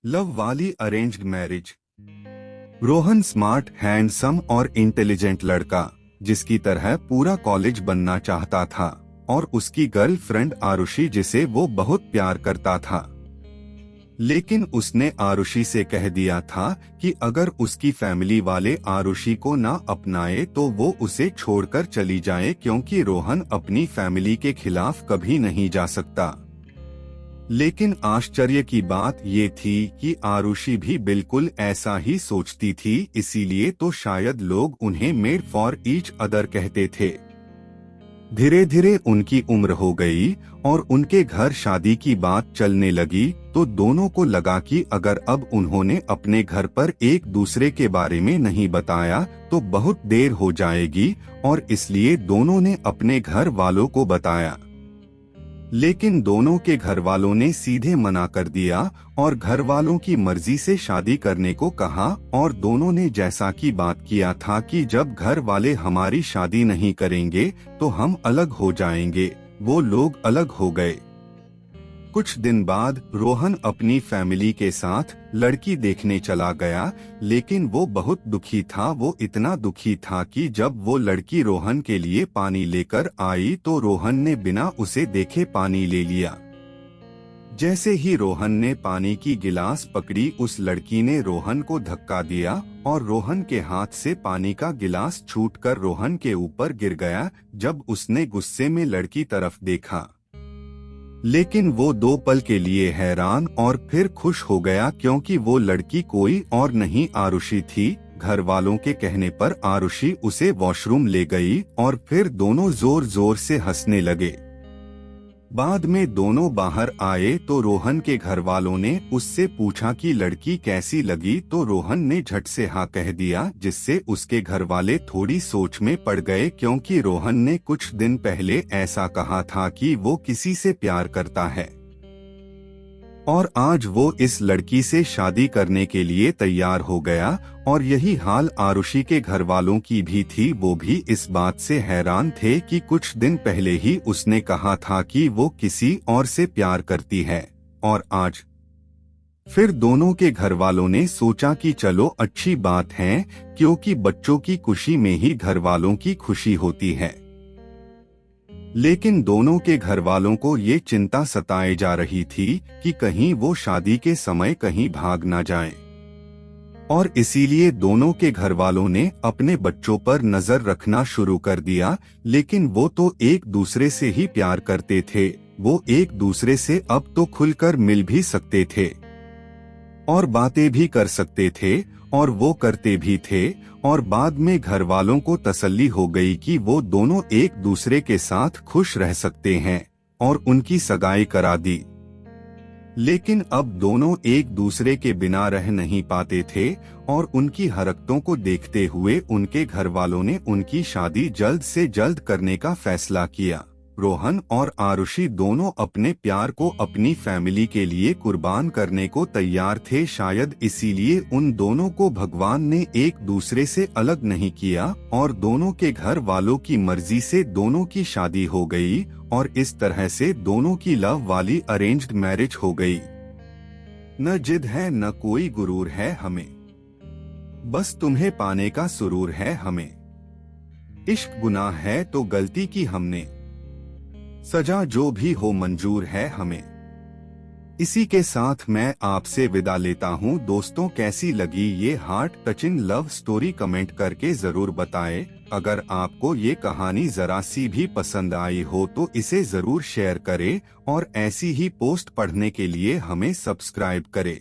Love वाली arranged marriage. Rohan smart, handsome और intelligent लड़का, जिसकी तरह पूरा कॉलेज बनना चाहता था, और उसकी गर्लफ्रेंड आरुषि, जिसे वो बहुत प्यार करता था। लेकिन उसने आरुषि से कह दिया था कि अगर उसकी फैमिली वाले आरुषि को ना अपनाए तो वो उसे छोड़कर चली जाए, क्योंकि रोहन अपनी फैमिली के खिलाफ कभी नहीं जा सकता। लेकिन आश्चर्य की बात ये थी कि आरुषि भी बिल्कुल ऐसा ही सोचती थी, इसीलिए तो शायद लोग उन्हें मेड फॉर ईच अदर कहते थे। धीरे धीरे उनकी उम्र हो गई और उनके घर शादी की बात चलने लगी, तो दोनों को लगा कि अगर अब उन्होंने अपने घर पर एक दूसरे के बारे में नहीं बताया तो बहुत देर हो जाएगी, और इसलिए दोनों ने अपने घर वालों को बताया। लेकिन दोनों के घर वालों ने सीधे मना कर दिया और घर वालों की मर्जी से शादी करने को कहा, और दोनों ने जैसा की बात किया था कि जब घर वाले हमारी शादी नहीं करेंगे तो हम अलग हो जाएंगे, वो लोग अलग हो गए। कुछ दिन बाद रोहन अपनी फैमिली के साथ लड़की देखने चला गया, लेकिन वो बहुत दुखी था। वो इतना दुखी था कि जब वो लड़की रोहन के लिए पानी लेकर आई तो रोहन ने बिना उसे देखे पानी ले लिया। जैसे ही रोहन ने पानी की गिलास पकड़ी, उस लड़की ने रोहन को धक्का दिया और रोहन के हाथ से पानी का गिलास छूटकर रोहन के ऊपर गिर गया। जब उसने गुस्से में लड़की तरफ देखा, लेकिन वो 2 पल के लिए हैरान और फिर खुश हो गया, क्योंकि वो लड़की कोई और नहीं आरुषि थी। घर वालों के कहने पर आरुषि उसे वॉशरूम ले गई और फिर दोनों जोर जोर से हंसने लगे। बाद में दोनों बाहर आए तो रोहन के घर वालों ने उससे पूछा कि लड़की कैसी लगी, तो रोहन ने झट से हाँ कह दिया, जिससे उसके घर वाले थोड़ी सोच में पड़ गए, क्योंकि रोहन ने कुछ दिन पहले ऐसा कहा था कि वो किसी से प्यार करता है, और आज वो इस लड़की से शादी करने के लिए तैयार हो गया। और यही हाल आरुषि के घर वालों की भी थी। वो भी इस बात से हैरान थे कि कुछ दिन पहले ही उसने कहा था कि वो किसी और से प्यार करती है, और आज फिर दोनों के घर वालों ने सोचा कि चलो अच्छी बात है, क्योंकि बच्चों की खुशी में ही घर वालों की खुशी होती है। लेकिन दोनों के घर वालों को ये चिंता सताए जा रही थी कि कहीं वो शादी के समय कहीं भाग ना जाएं, और इसीलिए दोनों के घर वालों ने अपने बच्चों पर नजर रखना शुरू कर दिया। लेकिन वो तो एक दूसरे से ही प्यार करते थे, वो एक दूसरे से अब तो खुलकर मिल भी सकते थे और बातें भी कर सकते थे, और वो करते भी थे। और बाद में घर वालों को तसल्ली हो गई कि वो दोनों एक दूसरे के साथ खुश रह सकते हैं, और उनकी सगाई करा दी। लेकिन अब दोनों एक दूसरे के बिना रह नहीं पाते थे, और उनकी हरकतों को देखते हुए उनके घर वालों ने उनकी शादी जल्द से जल्द करने का फैसला किया। रोहन और आरुषि दोनों अपने प्यार को अपनी फैमिली के लिए कुर्बान करने को तैयार थे। शायद इसीलिए उन दोनों को भगवान ने एक दूसरे से अलग नहीं किया, और दोनों के घर वालों की मर्जी से दोनों की शादी हो गई, और इस तरह से दोनों की लव वाली अरेंज्ड मैरिज हो गई। न जिद है न कोई गुरूर है हमें, बस तुम्हें पाने का सुरूर है हमें। इश्क गुनाह है तो गलती की हमने, सजा जो भी हो मंजूर है हमें। इसी के साथ मैं आपसे विदा लेता हूं। दोस्तों, कैसी लगी ये heart touching love story comment करके जरूर बताएं। अगर आपको ये कहानी जरा सी भी पसंद आई हो तो इसे जरूर शेयर करें, और ऐसी ही पोस्ट पढ़ने के लिए हमें सब्सक्राइब करें।